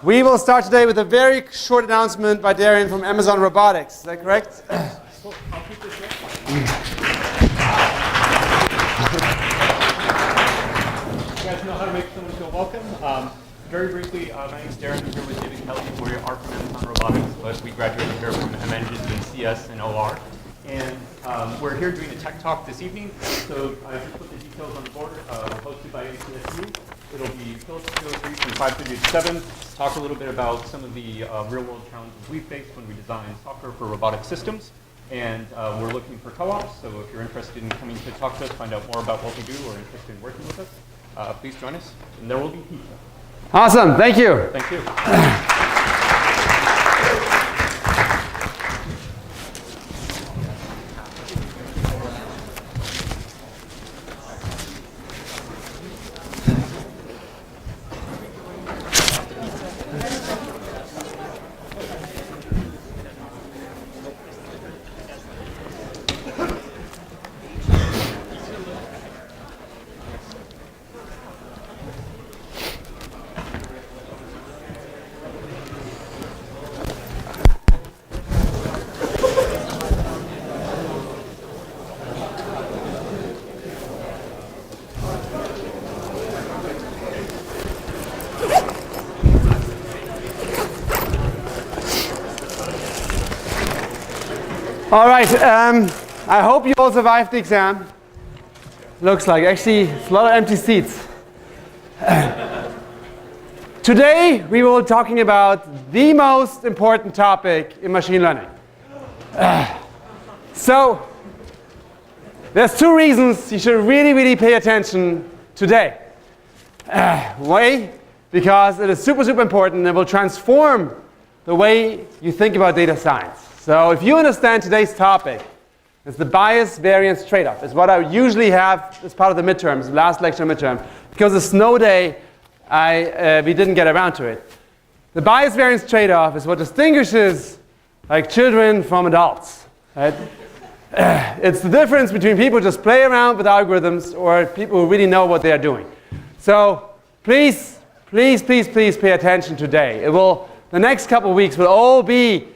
We will start today with a very short announcement by Darian from Amazon Robotics. Is that correct? Cool. I'll keep this short. You guys know how to make someone feel welcome. Very briefly, my name is Darren. I'm here with David Kelly. We are from Amazon Robotics, but we graduated here from M Engines in CS and OR. And we're here doing a tech talk this evening. So I just put the details on the board. Hosted by ACSU. It'll be Phillips 203 from 5:30 to 7. Talk a little bit about some of the real-world challenges we faced when we designed software for robotic systems. And we're looking for co-ops. So if you're interested in coming to talk to us, find out more about what we do, or interested in working with us, please join us. And there will be pizza. Awesome. Thank you. Thank you. All right. I hope you all survived the exam. Looks like actually it's a lot of empty seats. Today we will be talking about the most important topic in machine learning. So there's two reasons you should really pay attention today. Why? Because it is super important and it will transform the way you think about data science. So if you understand today's topic, it's the bias variance trade-off. It's what I usually have as part of the midterms, last lecture midterm. Because it's snow day, we didn't get around to it. The bias variance trade-off is what distinguishes like children from adults. Right? It's the difference between people who just play around with algorithms or people who really know what they are doing. So please pay attention today. The next couple of weeks will all be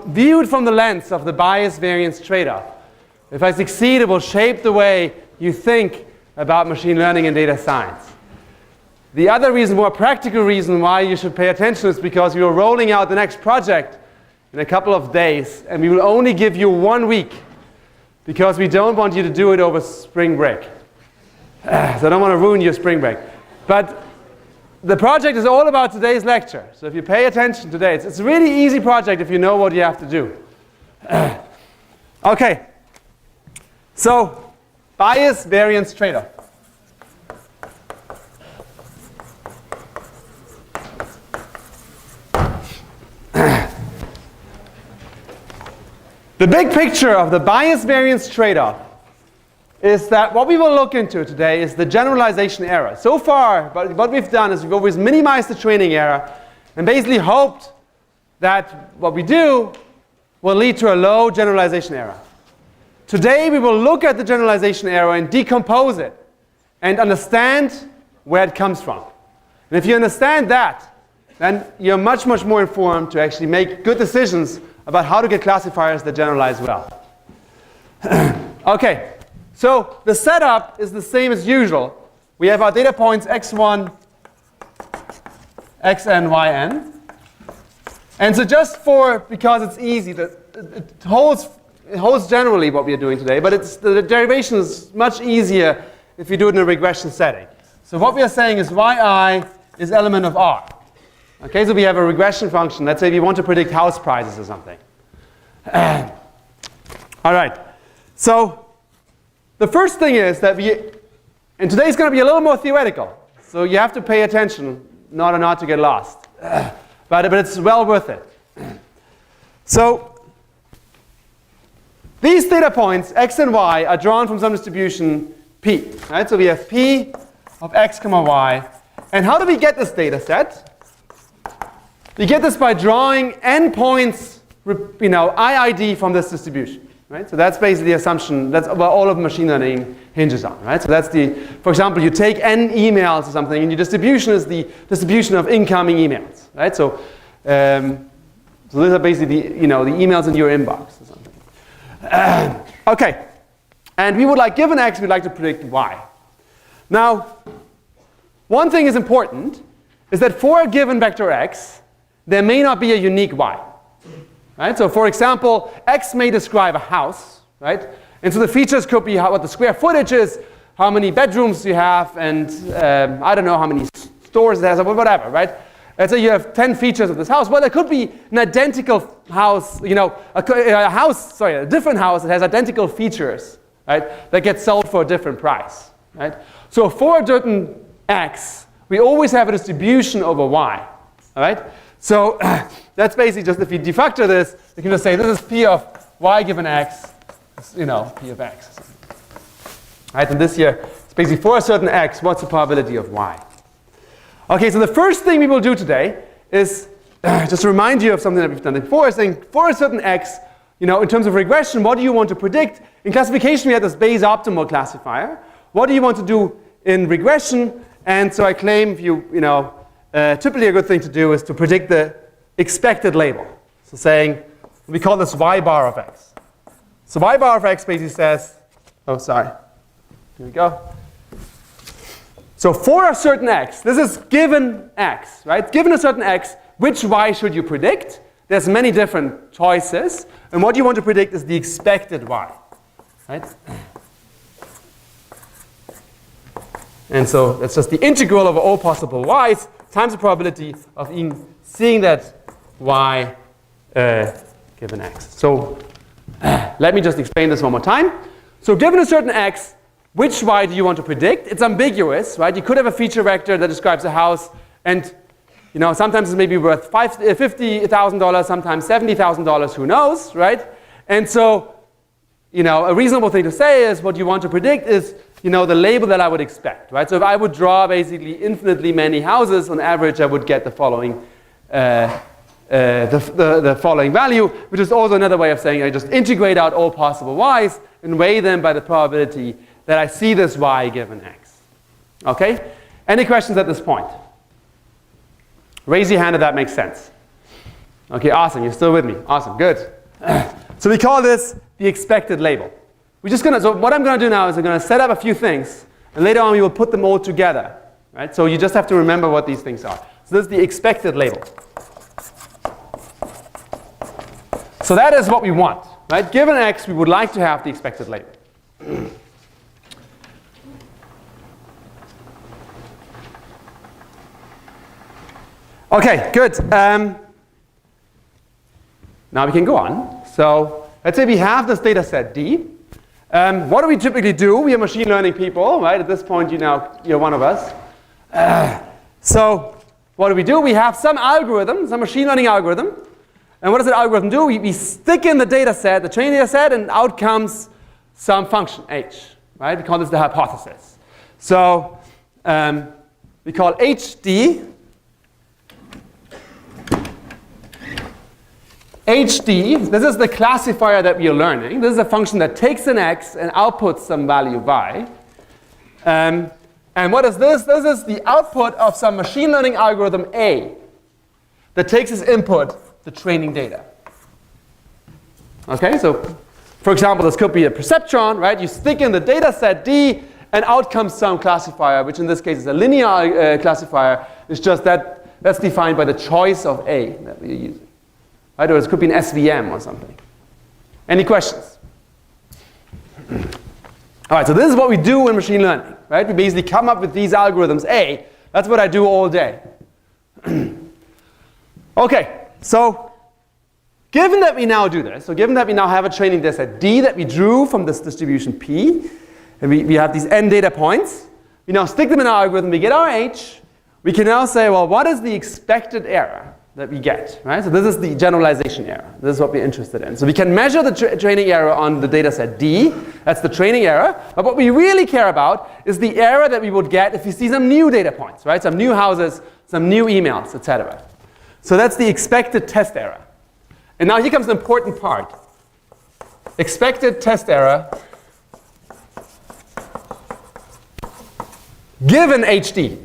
viewed from the lens of the bias variance trade-off. If I succeed, it will shape the way you think about machine learning and data science. The other reason, more practical reason why you should pay attention is because we are rolling out the next project in a couple of days, and we will only give you 1 week because we don't want you to do it over spring break. So I don't want to ruin your spring break. But the project is all about today's lecture. So if you pay attention today, it's a really easy project if you know what you have to do. Okay. So bias variance trade-off. The big picture of the bias variance trade-off is that what we will look into today is the generalization error. So far, what we've done is we've always minimized the training error and basically hoped that what we do will lead to a low generalization error. Today, we will look at the generalization error and decompose it and understand where it comes from. And if you understand that, then you're much more informed to actually make good decisions about how to get classifiers that generalize well. Okay. So the setup is the same as usual. We have our data points x1, xn, yn. And so because it's easy, it holds generally what we are doing today, but the derivation is much easier if you do it in a regression setting. So what we are saying is yi is element of R. Okay, so we have a regression function. Let's say we want to predict house prices or something. All right. So the first thing is that and today's going to be a little more theoretical, so you have to pay attention not to get lost. But it's well worth it. So these data points, x and y, are drawn from some distribution P. Right? So we have P of x, y. And how do we get this data set? We get this by drawing n points, IID from this distribution. Right? So that's basically the assumption. That's about all of machine learning hinges on, right? So that's for example, you take n emails or something, and your distribution is the distribution of incoming emails, right? So, so these are basically the emails in your inbox or something. Okay, and we would like, given x, we'd like to predict y. Now, one thing is important, is that for a given vector x, there may not be a unique y. Right? So for example, x may describe a house, right? And so the features could be what the square footage is, how many bedrooms you have, and I don't know how many stores it has, or whatever, right? Let's say you have 10 features of this house. Well, there could be an identical house, a different house that has identical features, right? That gets sold for a different price, right? So for a certain x, we always have a distribution over y, all right? So that's basically just, if you de factor this, you can just say this is p of y given x, p of x. Right? And this here, it's basically for a certain x, what's the probability of y? Okay, so the first thing we will do today is just to remind you of something that we've done before, saying for a certain x, in terms of regression, what do you want to predict? In classification, we had this Bayes optimal classifier. What do you want to do in regression? And so I claim, typically a good thing to do is to predict the expected label. So saying, we call this y bar of x. So y bar of x basically says, here we go. So for a certain x, this is given x, right? Given a certain x, which y should you predict? There's many different choices. And what you want to predict is the expected y, right? And so that's just the integral over all possible y's times the probability of seeing that y given x. So let me just explain this one more time. So given a certain x, which y do you want to predict? It's ambiguous, right? You could have a feature vector that describes a house, and sometimes it's maybe worth $50,000, sometimes $70,000, who knows, right? And so, a reasonable thing to say is what you want to predict is, the label that I would expect, right? So if I would draw basically infinitely many houses, on average, I would get the following the following value, which is also another way of saying I just integrate out all possible y's and weigh them by the probability that I see this y given x. Okay? Any questions at this point? Raise your hand if that makes sense. Okay, awesome. You're still with me. Awesome. Good. So we call this the expected label. So what I'm going to do now is I'm going to set up a few things, and later on we will put them all together. Right? So you just have to remember what these things are. So this is the expected label. So that is what we want. Right? Given x, we would like to have the expected label. Okay, good. Now we can go on. So let's say we have this data set D. What do we typically do? We are machine learning people, right? At this point, you're one of us. So what do? We have some algorithm, some machine learning algorithm. And what does that algorithm do? We stick in the data set, the training data set, and out comes some function, h. Right? We call this the hypothesis. So we call HD. HD, this is the classifier that we are learning. This is a function that takes an x and outputs some value y. And what is this? This is the output of some machine learning algorithm A that takes as input the training data. Okay, so for example, this could be a perceptron, right? You stick in the data set D, and out comes some classifier, which in this case is a linear classifier. It's just that's defined by the choice of A that we're using. Right? Or it could be an SVM or something. Any questions? All right, so this is what we do in machine learning. Right? We basically come up with these algorithms A. That's what I do all day. Okay, so given that we now do this, so given that we now have a training data set D that we drew from this distribution P, and we have these n data points, we now stick them in our algorithm, we get our H, we can now say, well, what is the expected error that we get, right? So this is the generalization error. This is what we're interested in. So we can measure the training error on the data set D. That's the training error. But what we really care about is the error that we would get if we see some new data points, right? Some new houses, some new emails, etc. So that's the expected test error. And now here comes the important part. Expected test error given HD.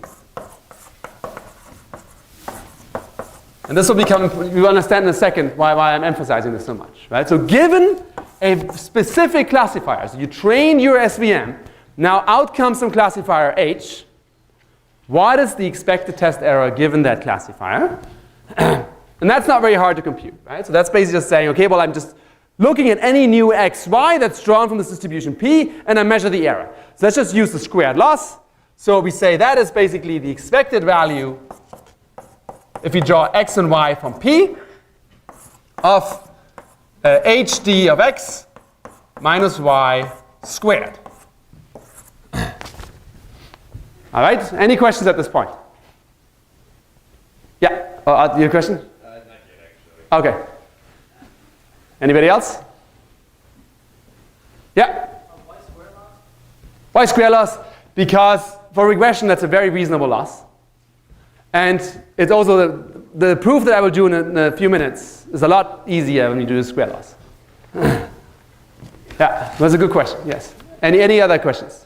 And this will become, you will understand in a second why I'm emphasizing this so much, right? So given a specific classifier, so you train your SVM, now out comes some classifier H. What is the expected test error given that classifier? And that's not very hard to compute, right? So that's basically just saying, okay, well, I'm just looking at any new xy that's drawn from this distribution P, and I measure the error. So let's just use the squared loss. So we say that is basically the expected value if we draw x and y from P of HD of x minus y squared. All right, any questions at this point? Yeah, your question? Not yet, actually. Okay. Anybody else? Yeah? Why square loss? Why square loss? Because for regression, that's a very reasonable loss. And it's also the proof that I will do in a few minutes is a lot easier when you do the square loss. Yeah, that's a good question, yes. Any other questions?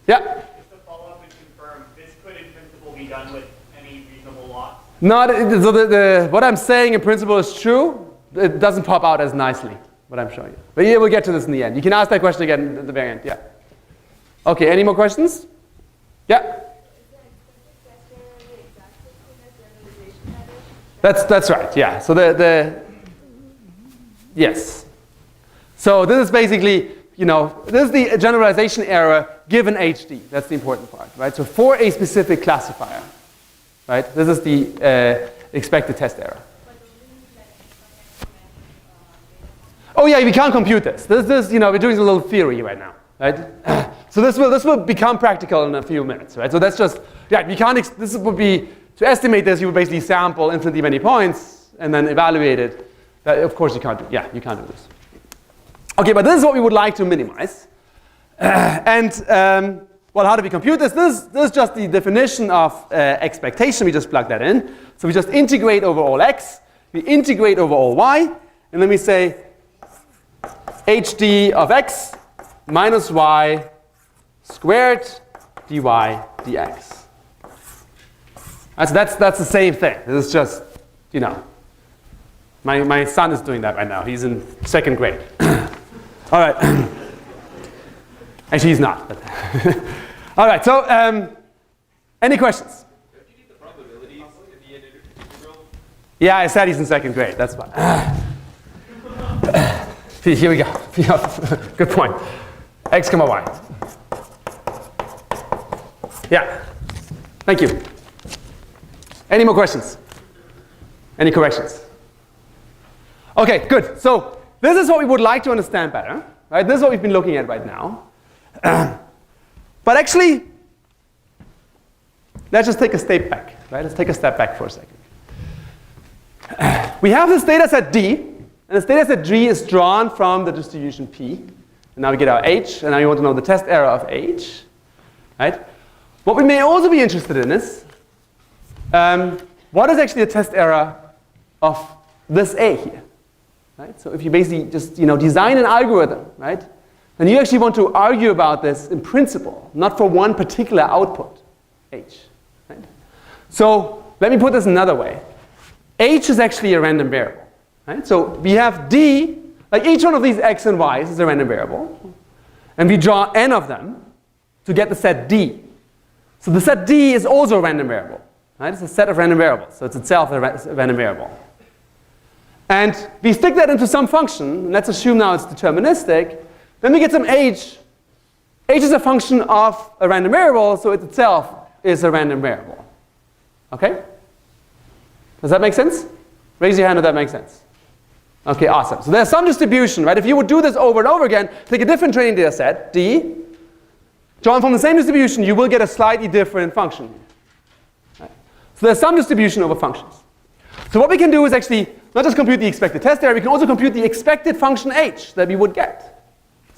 Yeah? Just to follow up and confirm, this could in principle be done with any reasonable loss? Not, so what I'm saying in principle is true. It doesn't pop out as nicely, what I'm showing you. But yeah, we'll get to this in the end. You can ask that question again at the very end, yeah. Okay, any more questions? Yeah? That's right, yeah. So yes. So this is basically, this is the generalization error given HD. That's the important part, right? So for a specific classifier, right? This is the expected test error. Oh yeah, we can't compute this. This we're doing a little theory right now, right? So this will become practical in a few minutes, right? So that's just, yeah, we can't, this would be, to estimate this, you would basically sample infinitely many points and then evaluate it. That, of course, you can't do, yeah, you can't do this. Okay, but this is what we would like to minimize. Well, how do we compute this? This is just the definition of expectation. We just plug that in. So we just integrate over all x, we integrate over all y, and then we say HD of x minus y squared dy dx. So that's the same thing. This is just, my son is doing that right now. He's in 2nd grade. All right. Actually, he's not. But all right. So, any questions? Do you need the probabilities in the integral? Yeah, I said he's in 2nd grade. That's fine. Here we go. Good point. X, y. Yeah. Thank you. Any more questions? Any corrections? Okay, good. So this is what we would like to understand better, right? This is what we've been looking at right now. But actually, let's just take a step back, right? Let's take a step back for a second. We have this data set D, and this data set D is drawn from the distribution P. And now we get our H, and now we want to know the test error of H, right? What we may also be interested in is, what is actually the test error of this A here? Right? So if you basically just design an algorithm, right, then you actually want to argue about this in principle, not for one particular output, H. Right? So let me put this another way. H is actually a random variable. Right? So we have D, like each one of these x and y's is a random variable, and we draw n of them to get the set D. So the set D is also a random variable. Right? It's a set of random variables, so it's itself a random variable. And we stick that into some function, and let's assume now it's deterministic, then we get some H. H is a function of a random variable, so it itself is a random variable. Okay? Does that make sense? Raise your hand if that makes sense. Okay, awesome. So there's some distribution, right? If you would do this over and over again, take a different training data set, D, drawn from the same distribution, you will get a slightly different function. Right? So there's some distribution over functions. So what we can do is actually not just compute the expected test error, we can also compute the expected function H that we would get.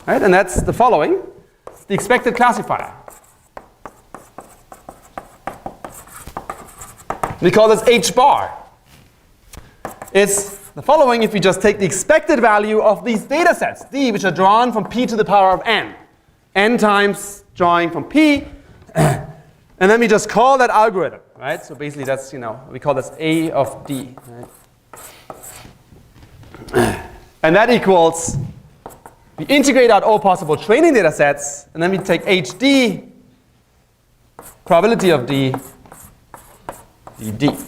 Right? And that's the following. It's the expected classifier. We call this H bar. It's the following if we just take the expected value of these data sets, D, which are drawn from P to the power of n. N times drawing from P And then we just call that algorithm, right? So basically that's, we call this A of D, right? And that equals, we integrate out all possible training data sets, and then we take HD, probability of D, dd.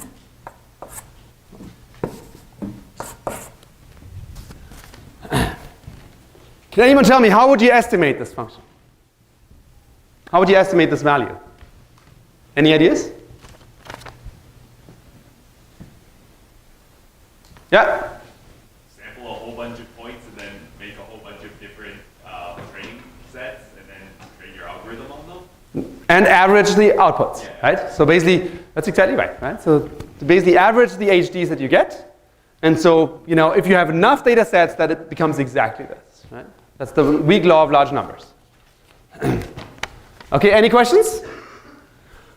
Can anyone tell me, how would you estimate this function? How would you estimate this value? Any ideas? Yeah? Sample a whole bunch of points and then make a whole bunch of different training sets and then train your algorithm on them? And average the outputs, right? So basically, that's exactly right? So basically average the HDs that you get. And so, if you have enough data sets, that it becomes exactly this, right? That's the weak law of large numbers. Okay, any questions?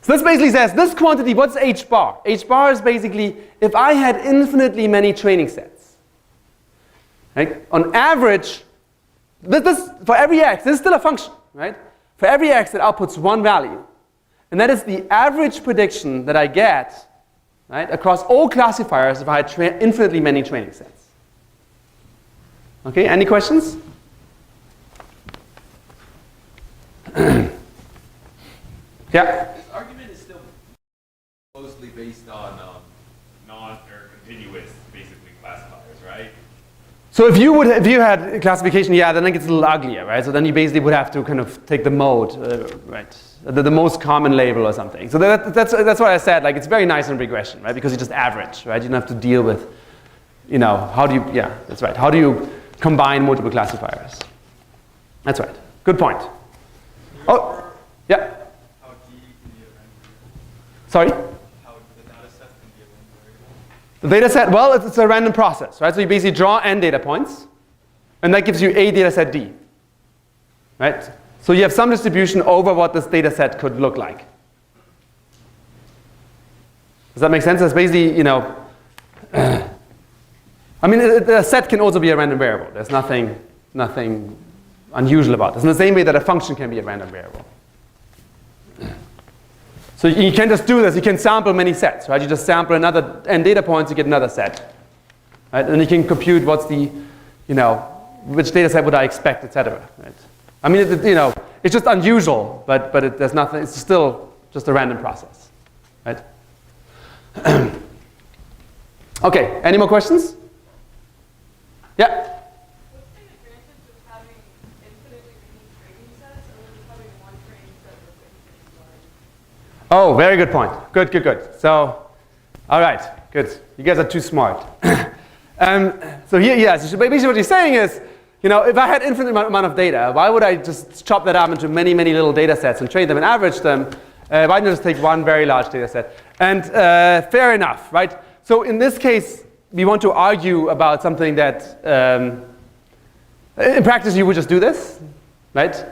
So this basically says, this quantity, what's H bar? H bar is basically, if I had infinitely many training sets. Right? On average, this for every x, this is still a function, right? For every x, it outputs one value. And that is the average prediction that I get, right, across all classifiers if I had infinitely many training sets. Okay, any questions? Yeah? This argument is still mostly based on or continuous, basically, classifiers, right? So if you had classification, then it gets a little uglier, right? So then you basically would have to kind of take the mode, right? The most common label or something. So that's what I said. Like, it's very nice in regression, right? Because you just average, right? You don't have to deal with, how do you? Yeah, that's right. How do you combine multiple classifiers? That's right. Good point. Oh, yeah. How D can be a random variable? Sorry. How the data set can be a random variable? The data set, well, it's a random process, right? So you basically draw n data points, and that gives you a data set D, right? So you have some distribution over what this data set could look like. Does that make sense? That's basically, I mean, a set can also be a random variable. There's nothing unusual about this. In the same way that a function can be a random variable. So you can't just do this. You can sample many sets, right? You just sample another n data points, you get another set, right? And you can compute what's the, which data set would I expect, etc. Right? I mean, it's just unusual, but there's nothing. It's still just a random process, right? Okay. Any more questions? Yeah. What's the advantage of having infinitely many training sets and then having one training set that's infinitely large? Oh, very good point. Good. So, all right, good. You guys are too smart. So here, yes, basically what you're saying is, if I had infinite amount of data, why would I just chop that up into many little data sets and train them and average them? Why don't I just take one very large data set? And fair enough, right? So in this case, we want to argue about something that, in practice, you would just do this, right?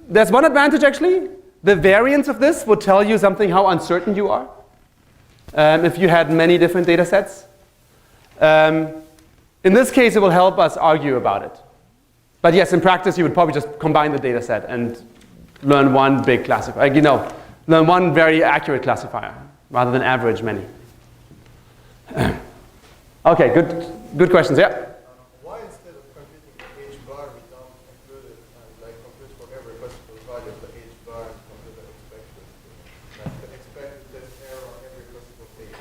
There's one advantage, actually. The variance of this would tell you something how uncertain you are if you had many different data sets. In this case, it will help us argue about it. But yes, in practice, you would probably just combine the data set and learn one big classifier. Learn one very accurate classifier rather than average many. Okay, good questions. Yeah. Why instead of computing H bar, we don't include it and compute for every possible value of the H bar and compute the expected, the expected test error on every possible data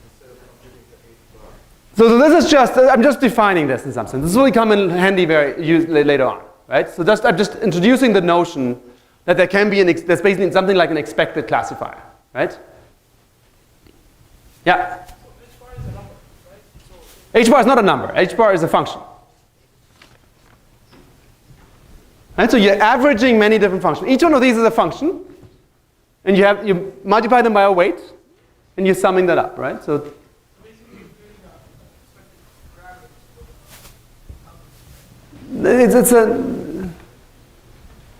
instead of computing the H bar? So this is just, I'm just defining this in some sense. This will come in handy later on, right? So I'm just introducing the notion that there can be there's basically something like an expected classifier, right? Yeah. H bar is not a number. H bar is a function. Right? So you're averaging many different functions. Each one of these is a function, and you multiply them by a weight, and you're summing that up, right? So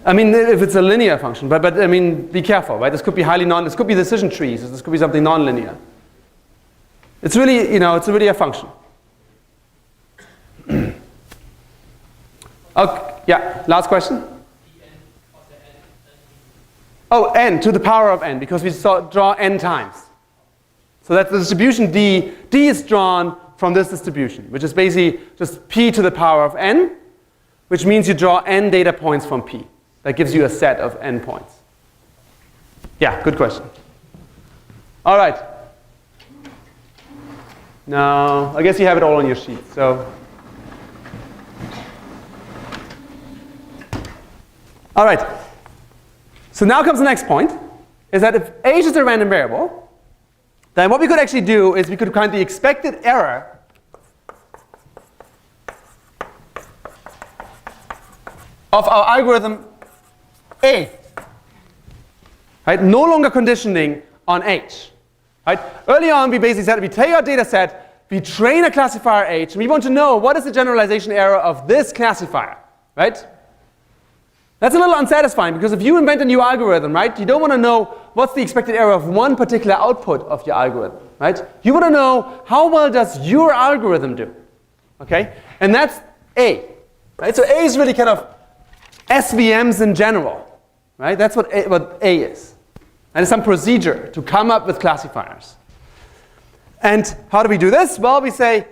I mean, if it's a linear function, but I mean, be careful, right? This could be this could be decision trees. This could be something non-linear. It's really, it's really a function. Okay, yeah, last question? Oh, n to the power of n, because we draw n times. So that's the distribution D. D is drawn from this distribution, which is basically just p to the power of n, which means you draw n data points from p. That gives you a set of n points. Yeah, good question. All right. Now, I guess you have it all on your sheet. So, all right. So now comes the next point, is that if h is a random variable, then what we could actually do is we could count the expected error of our algorithm A. Right? No longer conditioning on h. Right? Early on, we basically said we take our data set, we train a classifier h, and we want to know what is the generalization error of this classifier. Right? That's a little unsatisfying, because if you invent a new algorithm, right, you don't want to know what's the expected error of one particular output of your algorithm. Right? You want to know how well does your algorithm do. Okay? And that's A. Right? So A is really kind of SVMs in general. Right? That's what A is. And it's some procedure to come up with classifiers. And how do we do this? Well, we say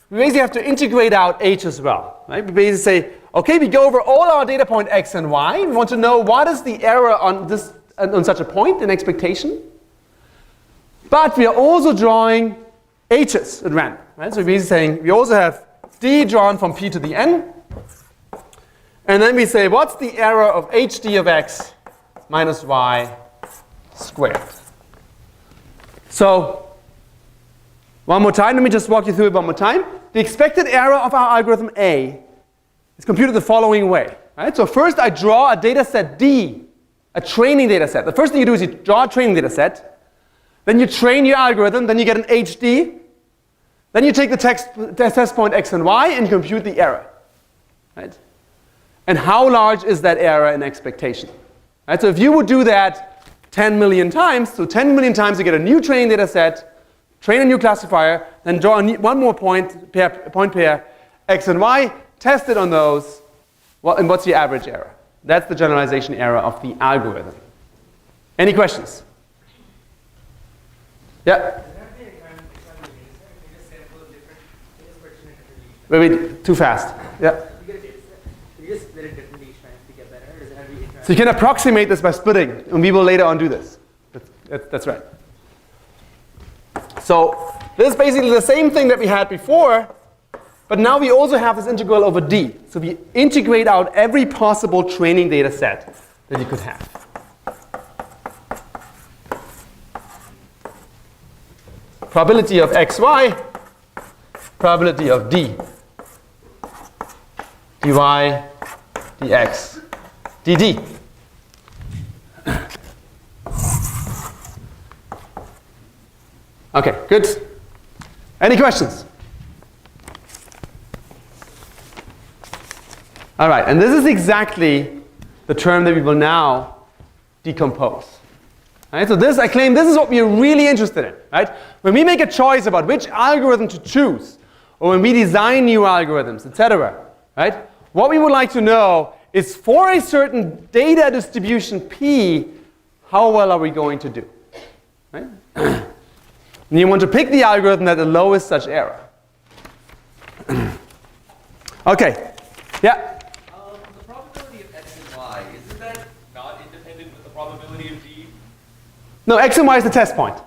we basically have to integrate out h as well. Right? We basically say, okay, we go over all our data point x and y. We want to know what is the error on this on such a point in expectation. But we are also drawing h's at random. Right? So we're basically saying we also have d drawn from p to the n. And then we say, what's the error of hd of x minus y squared? So one more time, let me just walk you through it one more time. The expected error of our algorithm A is computed the following way. Right? So first I draw a data set D, a training data set. The first thing you do is you draw a training data set, then you train your algorithm, then you get an HD, then you take the test point x and y and compute the error. Right? And how large is that error in expectation? Right? So if you would do that 10 million times, so 10 million times you get a new training data set, train a new classifier, then draw one more point pair x and y, test it on those, and what's the average error? That's the generalization error of the algorithm. Any questions? Yeah? Wait, too fast. Yeah. So you can approximate this by splitting, and we will later on do this. That's right. So this is basically the same thing that we had before, but now we also have this integral over D. So we integrate out every possible training data set that you could have. Probability of xy, probability of D, dy, dx, dd. Okay, good. Any questions? All right, and this is exactly the term that we will now decompose. Right? So this, I claim, this is what we are really interested in. Right? When we make a choice about which algorithm to choose, or when we design new algorithms, etc., right? What we would like to know is, for a certain data distribution P, how well are we going to do? Right? And you want to pick the algorithm that allows such error. Okay. Yeah? The probability of x and y, isn't that not independent with the probability of d? No, x and y is the test point.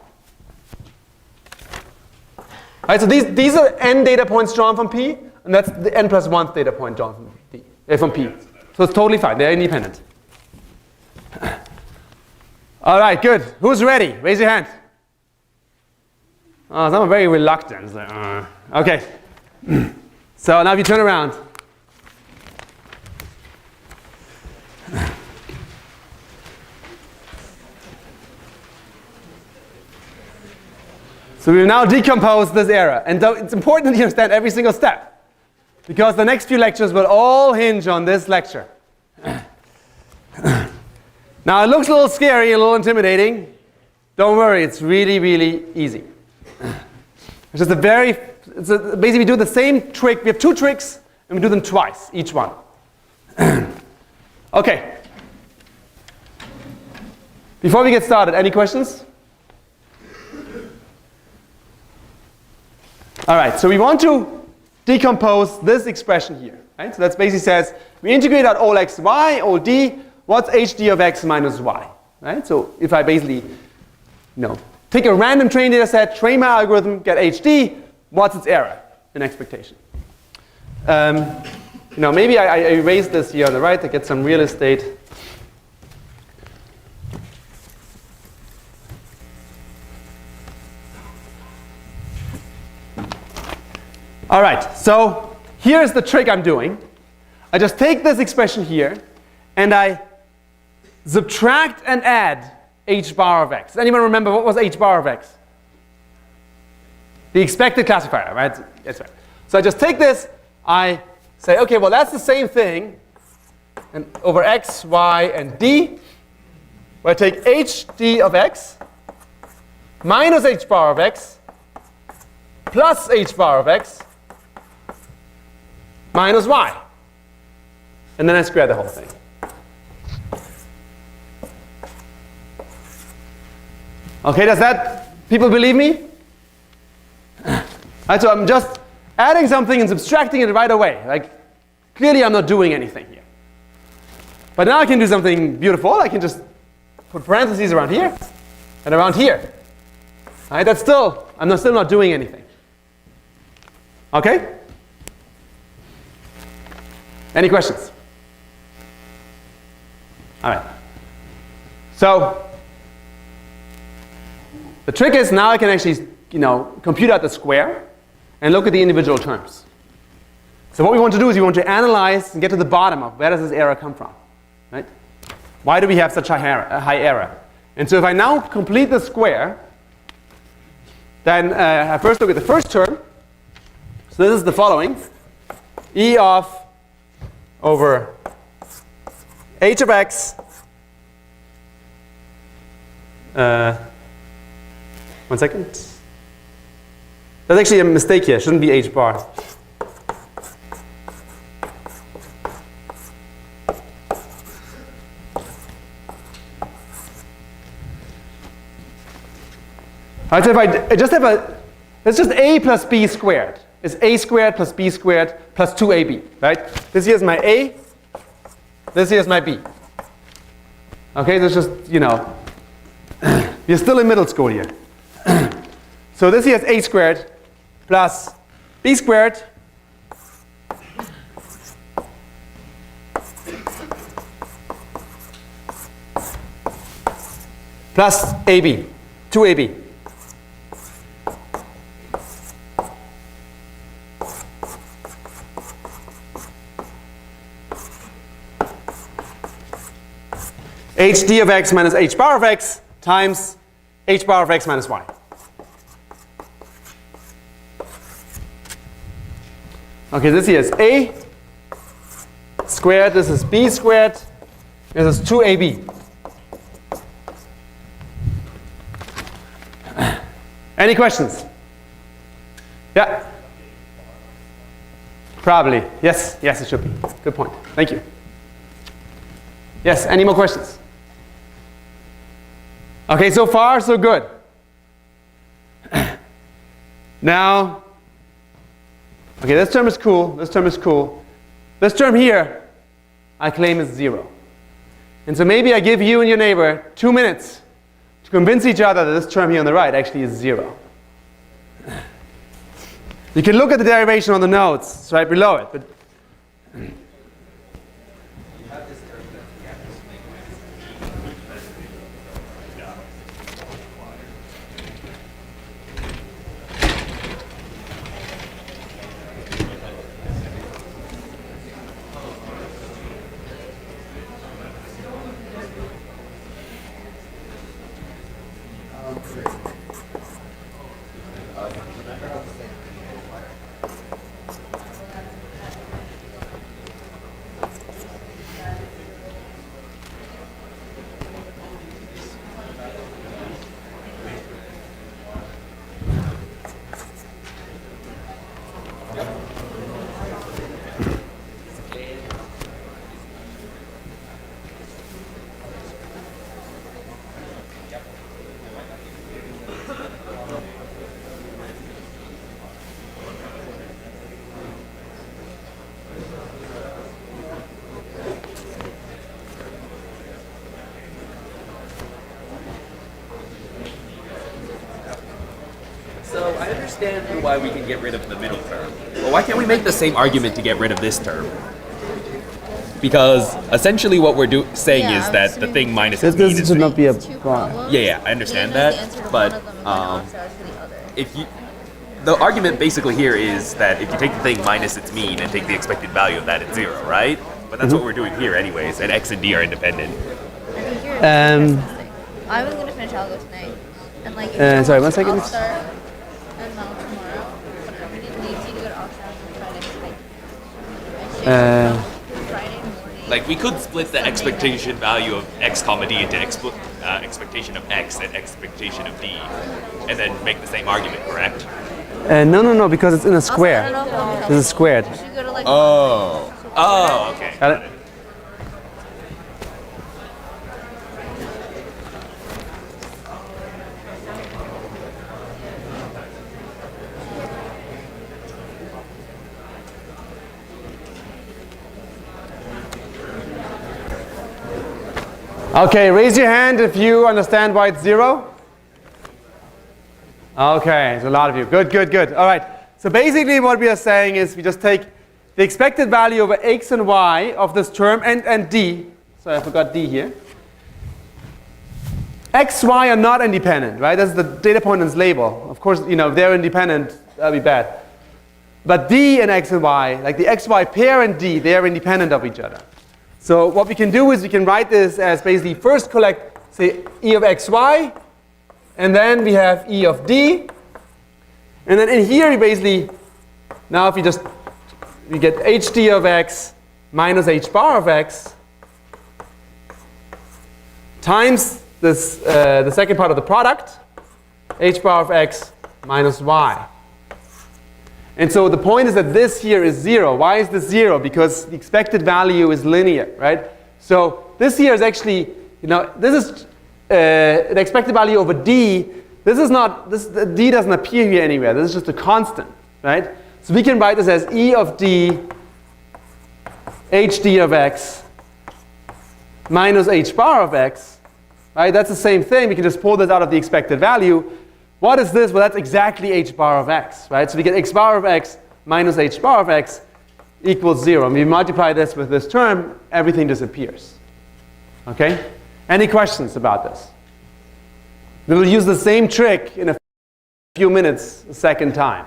Right, so these are n data points drawn from P, and that's the n plus 1th data point drawn from P. So it's totally fine. They're independent. All right, good. Who's ready? Raise your hand. Oh, some are very reluctant. Like, okay. So now if you turn around. So we've now decomposed this error. And it's important to understand every single step, because the next few lectures will all hinge on this lecture. Now it looks a little scary, a little intimidating. Don't worry, it's really, really easy. It's just basically we do the same trick. We have two tricks, and we do them twice, each one. Okay. Before we get started, any questions? All right, so we want to decompose this expression here. Right? So that basically says we integrate out all x, y, all d. What's hd of x minus y? Right? So if I basically take a random training data set, train my algorithm, get hd, what's its error in expectation? Maybe I erase this here on the right to get some real estate. All right, so here's the trick I'm doing. I just take this expression here, and I subtract and add h bar of x. Does anyone remember what was h bar of x? The expected classifier, right? That's right. So I just take this, I say, okay, well, that's the same thing, and over x, y, and d, where I take hd of x minus h bar of x plus h bar of x minus y. And then I square the whole thing. Okay, does that, people believe me? Right, so I'm just adding something and subtracting it right away. Like, clearly I'm not doing anything here. But now I can do something beautiful. I can just put parentheses around here and around here. Right, that's still, I'm still not doing anything. Okay? Any questions? All right. So the trick is now I can actually, compute out the square and look at the individual terms. So what we want to do is we want to analyze and get to the bottom of where does this error come from, right? Why do we have such a high error? And so if I now complete the square, then I first look at the first term. So this is the following: e of over h of x, one second. That's actually a mistake here. It shouldn't be h bar. All right, so if I just have it's just a plus b squared. It's a squared plus b squared plus 2ab, right? This here is my a. This here is my b. Okay, that's just, you're still in middle school here. So this here is a squared plus b squared plus ab, 2ab. hd of x minus h bar of x times h bar of x minus y. Okay, this here is a squared, this is b squared, this is 2ab. Any questions? Yeah? Probably. Yes, it should be. Good point. Thank you. Yes, any more questions? Okay, so far so good. Now, okay, this term is cool, this term is cool. This term here, I claim is 0. And so maybe I give you and your neighbor 2 minutes to convince each other that this term here on the right actually is 0. You can look at the derivation on the notes, it's right below it. But I understand why we can get rid of the middle term. But why can't we make the same argument to get rid of this term? Because essentially what we're saying is that the thing minus its mean This is should not be a Two bar. problems. Yeah, I understand You know the that, answer to but, one of them and then offsides for the other. if you, the argument basically here is that if you take the thing minus its mean and take the expected value of that, it's 0, right? But that's what we're doing here anyways, and x and d are independent. I think you're interesting. I was gonna finish algo tonight, and like. If you sorry, want 1 to, second. I'll start and now tomorrow. But if it leaves you to go to Oxford and try next week. Friday morning. Like, we could split the expectation value of x comma d into expectation of x and expectation of d, and then make the same argument, correct? No, because it's in a Also, I square. don't know if it'll be This helpful. is squared. You should go to like. Oh, okay. Got it? Okay, raise your hand if you understand why it's 0. Okay, there's a lot of you. Good. All right. So basically what we are saying is we just take the expected value over x and y of this term and d. Sorry, I forgot d here. X, y are not independent, right? That's the data point in its label. Of course, you know, if they're independent, that'd be bad. But d and x and y, like the x, y pair and d, they are independent of each other. So what we can do is we can write this as basically first collect, say, e of x, y, and then we have e of d. And then in here, we basically, now if we get hd of x minus h bar of x times this, the second part of the product, h bar of x minus y. And so the point is that this here is 0. Why is this 0? Because the expected value is linear, right? So this here is actually, you know, this is an expected value over d. This is not, the d doesn't appear here anywhere. This is just a constant, right? So we can write this as e of d hd of x minus h bar of x, right? That's the same thing. We can just pull this out of the expected value. What is this? Well, that's exactly h bar of x, right? So we get x bar of x minus h bar of x equals 0. And we multiply this with this term, everything disappears. Okay? Any questions about this? We will use the same trick in a few minutes a second time.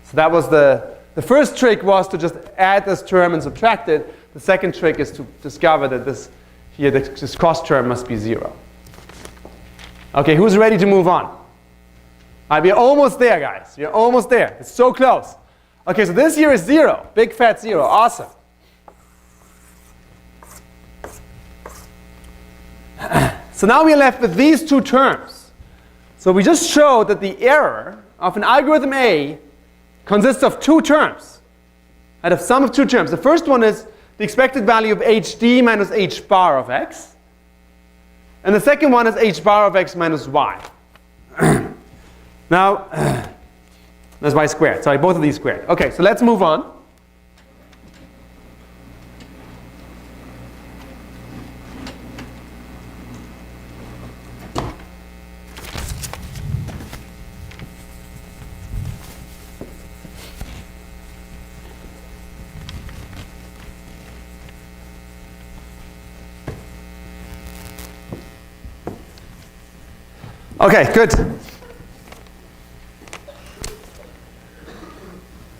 So that was the first trick was to just add this term and subtract it. The second trick is to discover that this here, this cross term must be 0. Okay, who's ready to move on? All right, we're almost there, guys. We're almost there. It's so close. Okay, so this here is 0. Big fat 0. Awesome. So now we're left with these two terms. So we just showed that the error of an algorithm A consists of two terms. Out of sum of two terms. The first one is the expected value of hd minus h bar of x. And the second one is h bar of x minus y. Now, that's y squared. Sorry, both of these squared. Okay, so let's move on. Okay, good.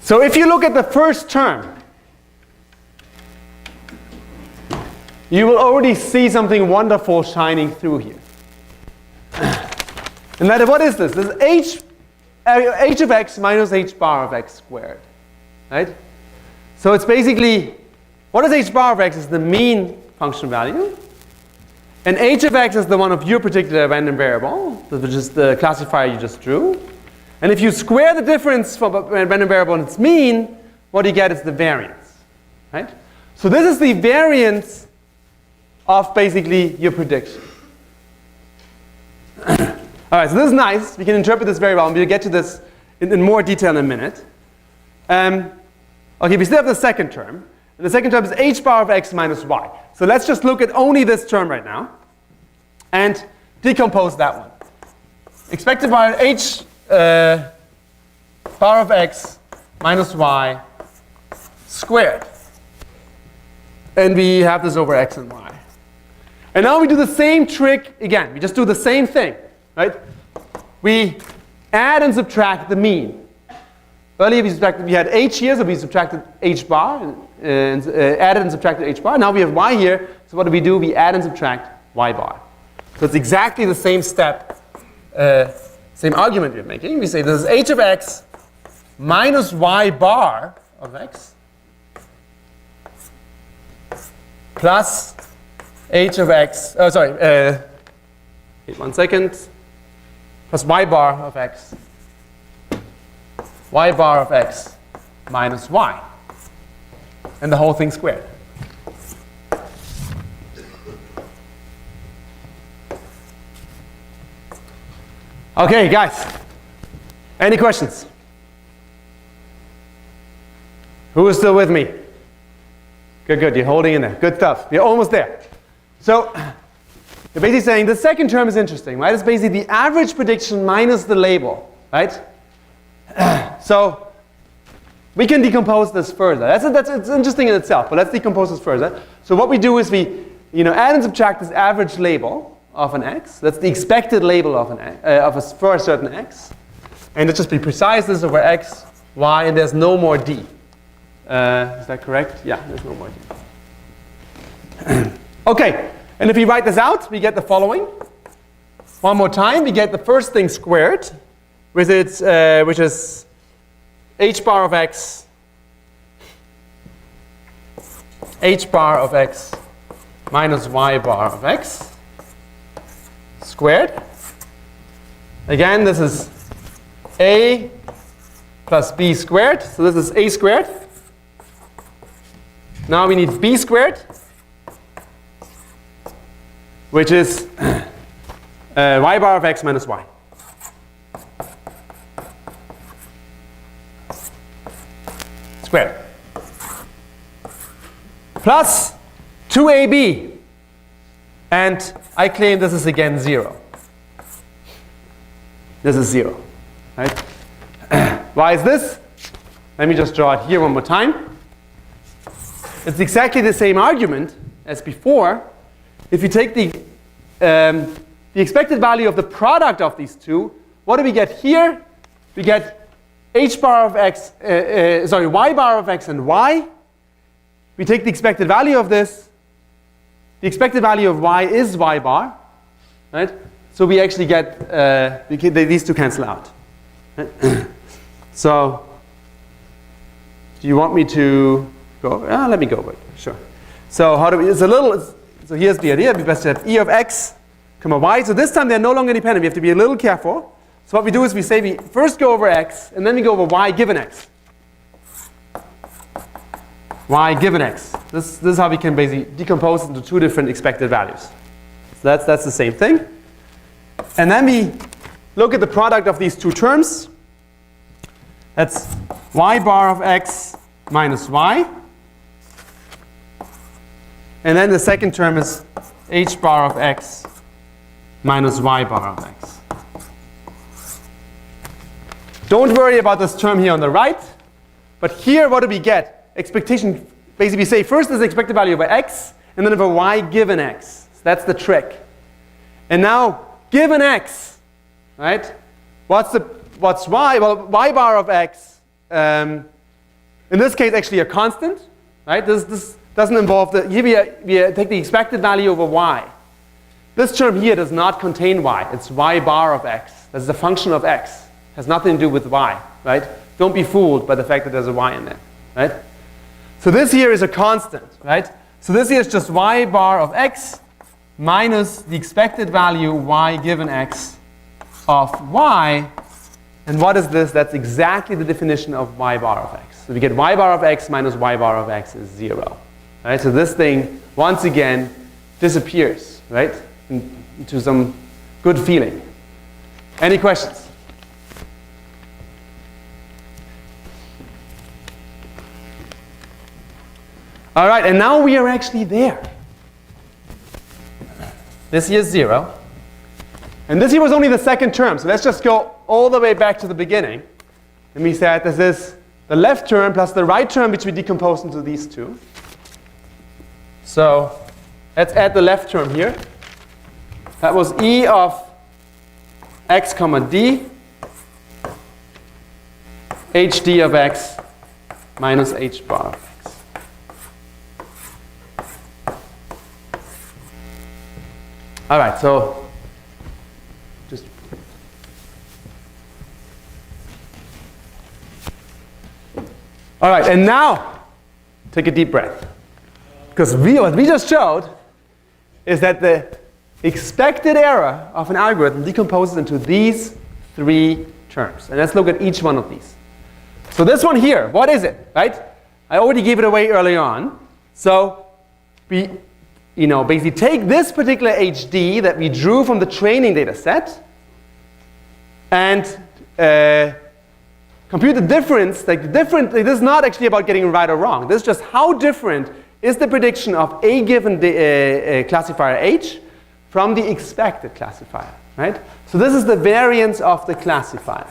So if you look at the first term, you will already see something wonderful shining through here. And that, what is this? This is h of x minus h bar of x squared. Right? So it's basically, what is h bar of x? Is the mean function value. And h of x is the one of your particular random variable, which is the classifier you just drew. And if you square the difference from a random variable and its mean, what you get is the variance. Right? So this is the variance of basically your prediction. All right, so this is nice. We can interpret this very well, and we'll get to this in more detail in a minute. Okay, we still have the second term. And the second term is h bar of x minus y. So let's just look at only this term right now and decompose that one. Expected value h bar of x minus y squared. And we have this over x and y. And now we do the same trick again. We just do the same thing, right? We add and subtract the mean. Earlier we had h here, so we subtracted h bar and added and subtracted h bar. Now we have y here, so what do? We add and subtract y bar. So it's exactly the same step, same argument we're making. We say this is h of x minus y bar of x plus h of x, wait 1 second, plus y bar of x minus y, and the whole thing squared. Okay, guys, any questions? Who is still with me? Good, good, you're holding in there. Good stuff. You're almost there. So you're basically saying the second term is interesting, right? It's basically the average prediction minus the label, right? So we can decompose this further. It's interesting in itself, but let's decompose this further. So what we do is we add and subtract this average label of an x. That's the expected label of for a certain x. And let's just be precise, this is over x, y, and there's no more d. Is that correct? Yeah, there's no more d. Okay, and if we write this out, we get the following. One more time, we get the first thing squared, with its, which is h bar of x minus y bar of x squared. Again, this is a plus b squared, so this is a squared. Now we need b squared, which is y bar of x minus y. Squared. Plus 2ab. And I claim this is again 0. This is 0. Right? Why is this? Let me just draw it here one more time. It's exactly the same argument as before. If you take the expected value of the product of these two, what do we get here? We get h bar of x, y bar of x and y. We take the expected value of this. The expected value of y is y bar, right? So we actually get these two cancel out. Right? So, do you want me to go over? Let me go over it. Sure. So how do we? So here's the idea. We best have e of x, comma y. So this time they're no longer independent. We have to be a little careful. So what we do is we say we first go over x, and then we go over y given x. Y given x. This is how we can basically decompose into two different expected values. So that's the same thing. And then we look at the product of these two terms. That's y bar of x minus y. And then the second term is h bar of x minus y bar of x. Don't worry about this term here on the right. But here, what do we get? Expectation, basically say first is the expected value over x, and then over y given x. So that's the trick. And now, given x, right? What's y? Well, y bar of x, in this case, actually a constant, right? This doesn't involve here we take the expected value over y. This term here does not contain y. It's y bar of x. That's the function of x. Has nothing to do with y, right? Don't be fooled by the fact that there's a y in there, right? So this here is a constant, right? So this here is just y bar of x minus the expected value y given x of y. And what is this? That's exactly the definition of y bar of x. So we get y bar of x minus y bar of x is 0. Right? So this thing, once again, disappears, right? Into some good feeling. Any questions? All right, and now we are actually there. This here is 0. And this here was only the second term, so let's just go all the way back to the beginning. And we said this is the left term plus the right term, which we decompose into these two. So let's add the left term here. That was E of x comma d, hd of x minus h bar of x. All right, so just all right, and now take a deep breath. Because what we just showed is that the expected error of an algorithm decomposes into these three terms. And let's look at each one of these. So this one here, what is it, right? I already gave it away early on. So we basically take this particular HD that we drew from the training data set and compute the difference. Like this is not actually about getting right or wrong. This is just how different is the prediction of a given classifier H from the expected classifier, right? So this is the variance of the classifier.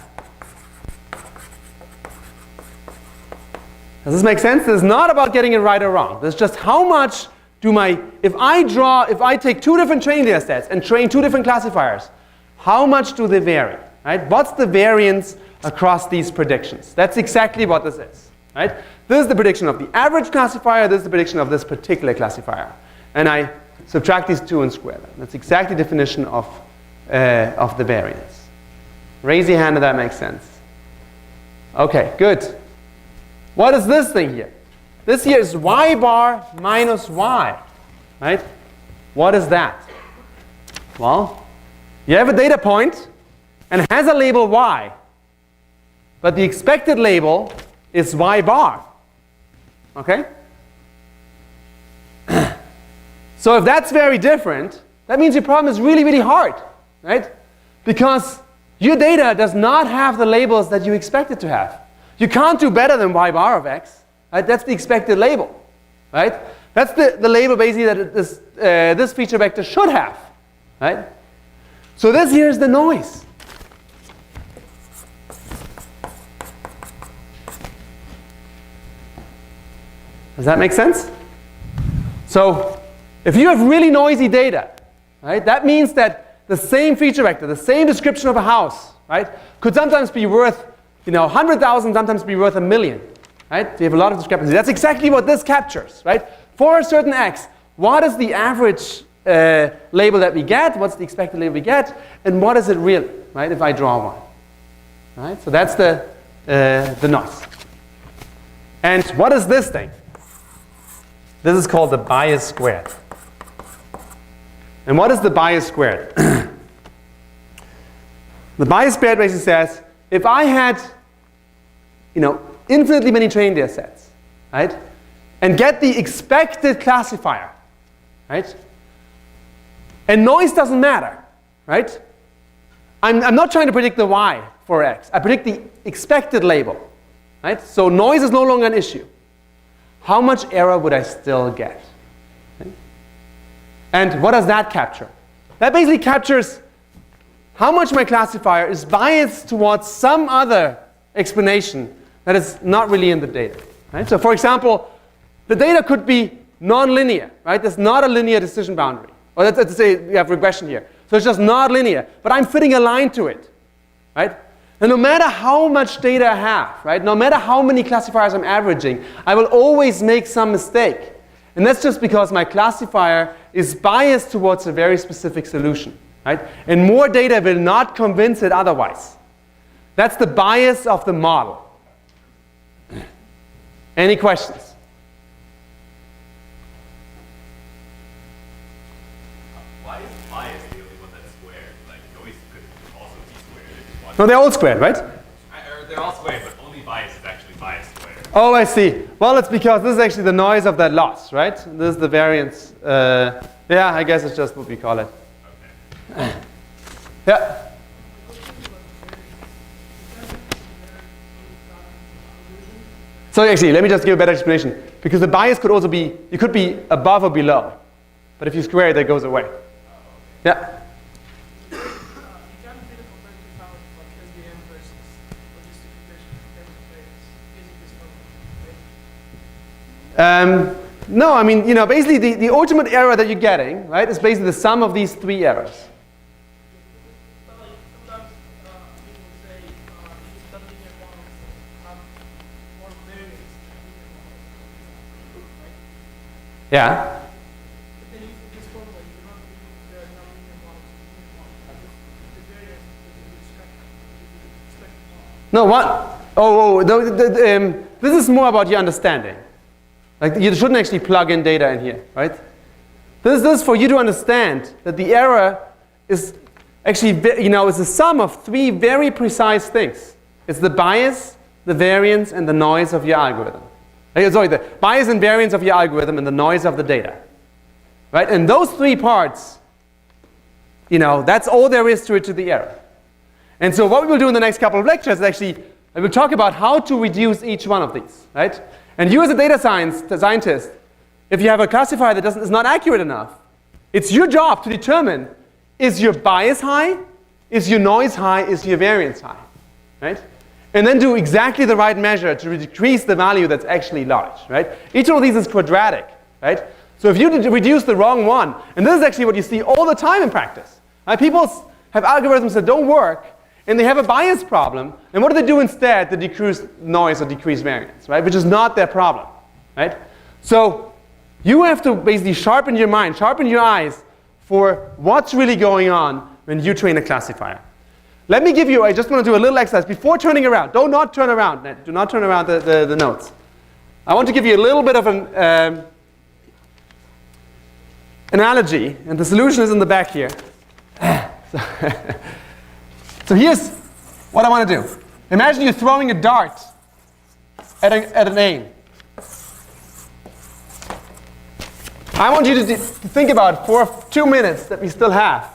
Does this make sense? This is not about getting it right or wrong. This is just how much do if I take two different training data sets and train two different classifiers, how much do they vary, right? What's the variance across these predictions? That's exactly what this is, right? This is the prediction of the average classifier. This is the prediction of this particular classifier. And I subtract these two and square them. That's exactly the definition of the variance. Raise your hand if that makes sense. OK, good. What is this thing here? This here is y bar minus y, right? What is that? Well, you have a data point and it has a label y. But the expected label is y bar. OK? So if that's very different, that means your problem is really, really hard, right? Because your data does not have the labels that you expect it to have. You can't do better than y bar of x. Right? That's the expected label, right? That's the label basically that this feature vector should have, right? So this here is the noise. Does that make sense? So if you have really noisy data, right, that means that the same feature vector, the same description of a house, right, could sometimes be worth 100,000, sometimes be worth 1 million. Right? So you have a lot of discrepancy. That's exactly what this captures, right? For a certain x, what is the average label that we get? What's the expected label we get? And what is it really, right? If I draw one, right? So that's the noise. And what is this thing? This is called the bias squared. And what is the bias squared? The bias squared basically says if I had, infinitely many training data sets, right? And get the expected classifier, right? And noise doesn't matter, right? I'm not trying to predict the y for x. I predict the expected label, right? So noise is no longer an issue. How much error would I still get? Okay? And what does that capture? That basically captures how much my classifier is biased towards some other explanation that is not really in the data. Right? So for example, the data could be nonlinear, right? There's not a linear decision boundary. Or let's say we have regression here. So it's just not linear, but I'm fitting a line to it, right? And no matter how much data I have, right? No matter how many classifiers I'm averaging, I will always make some mistake. And that's just because my classifier is biased towards a very specific solution, right? And more data will not convince it otherwise. That's the bias of the model. Any questions? Why is bias the only one that's squared? Like noise could also be squared. No, they're all squared, right? They're all squared, but only bias is actually bias squared. Oh, I see. Well, it's because this is actually the noise of that loss, right? This is the variance. Yeah, I guess it's just what we call it. Okay. Yeah. So actually, let me just give a better explanation. Because the bias could also be, it could be above or below. But if you square it, that goes away. Yeah? No, I mean, basically the ultimate error that you're getting, right, is basically the sum of these three errors. Yeah. No, what? This is more about your understanding. Like, you shouldn't actually plug in data in here, right? This is for you to understand that the error is actually, it's a sum of three very precise things. It's the bias, the variance, and the noise of your algorithm. Sorry, the bias and variance of your algorithm and the noise of the data. Right? And those three parts, that's all there is to it, to the error. And so what we will do in the next couple of lectures is actually, I will talk about how to reduce each one of these, right? And you as a data scientist, if you have a classifier that is not accurate enough, it's your job to determine, is your bias high, is your noise high, is your variance high, right? And then do exactly the right measure to decrease the value that's actually large, right? Each one of these is quadratic, right? So if you reduce the wrong one, and this is actually what you see all the time in practice, right? People have algorithms that don't work, and they have a bias problem, and what do they do instead to decrease noise or decrease variance, right? Which is not their problem, right? So you have to basically sharpen your mind, sharpen your eyes for what's really going on when you train a classifier. Let me give you, I just want to do a little exercise before turning around. Do not turn around. Do not turn around the notes. I want to give you a little bit of an analogy, and the solution is in the back here. So here's what I want to do. Imagine you're throwing a dart at an aim. I want you to think about for 2 minutes that we still have.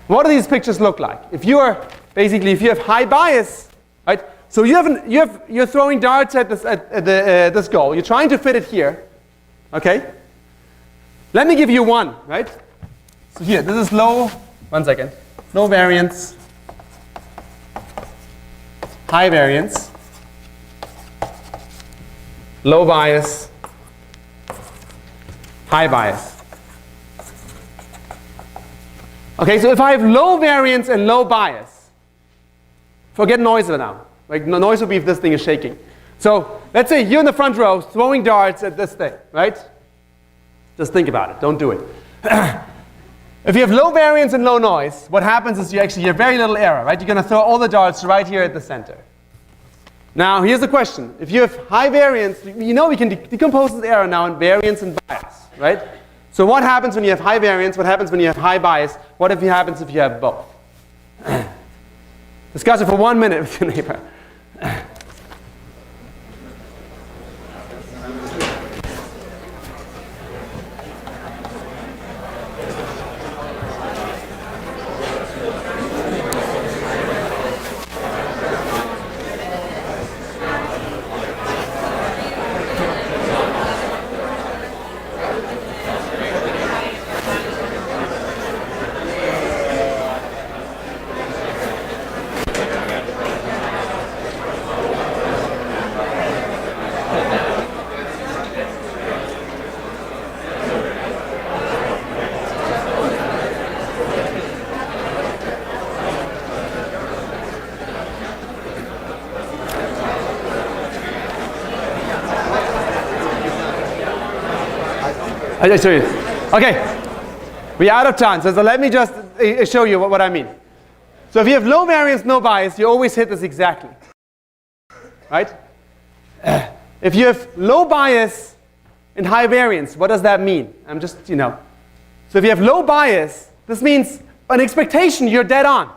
What do these pictures look like? If you have high bias, right? So you're throwing darts at this goal. You're trying to fit it here, okay? Let me give you one, right? So here, this is low. 1 second. No variance, high variance, low bias, high bias. Okay, so if I have low variance and low bias, forget noise for now. Like, noise would be if this thing is shaking. So let's say you're in the front row throwing darts at this thing, right? Just think about it. Don't do it. If you have low variance and low noise, what happens is you have very little error, right? You're going to throw all the darts right here at the center. Now, here's the question. If you have high variance, we can decompose this error now in variance and bias, right? So what happens when you have high variance? What happens when you have high bias? What happens if you have both? Discuss it for 1 minute with your neighbor. I just show you. Okay, we're out of time, so let me just show you what I mean. So if you have low variance, no bias, you always hit this exactly, right? If you have low bias and high variance, what does that mean? I'm just, So if you have low bias, this means an expectation you're dead on,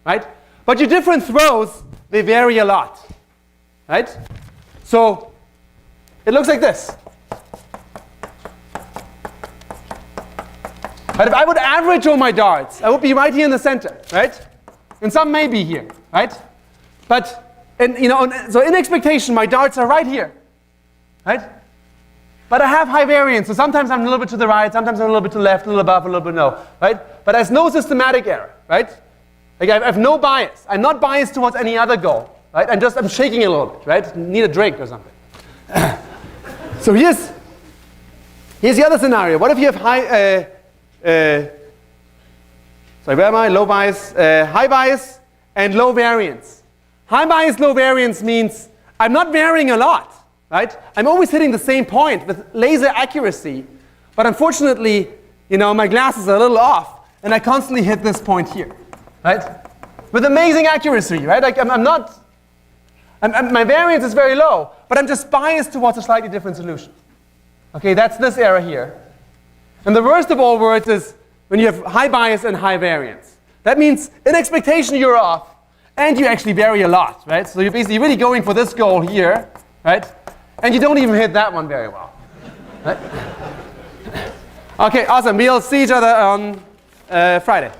right? But your different throws, they vary a lot, right? So it looks like this. But if I would average all my darts, I would be right here in the center, right? And some may be here, right? But, so in expectation, my darts are right here, right? But I have high variance, so sometimes I'm a little bit to the right, sometimes I'm a little bit to the left, a little above, a little bit no, right? But there's no systematic error, right? Like I have no bias. I'm not biased towards any other goal, right? I'm shaking a little bit, right? Need a drink or something. So here's the other scenario. What if you have high, sorry, where am I? Low bias, high bias and low variance. High bias, low variance means I'm not varying a lot, right? I'm always hitting the same point with laser accuracy, but unfortunately, you know, my glasses are a little off, and I constantly hit this point here, right? With amazing accuracy, right? Like my variance is very low, but I'm just biased towards a slightly different solution. Okay, that's this error here. And the worst of all words is when you have high bias and high variance. That means in expectation you're off, and you actually vary a lot, right? So you're basically really going for this goal here, right? And you don't even hit that one very well. Right? Okay, awesome. We'll see each other on Friday.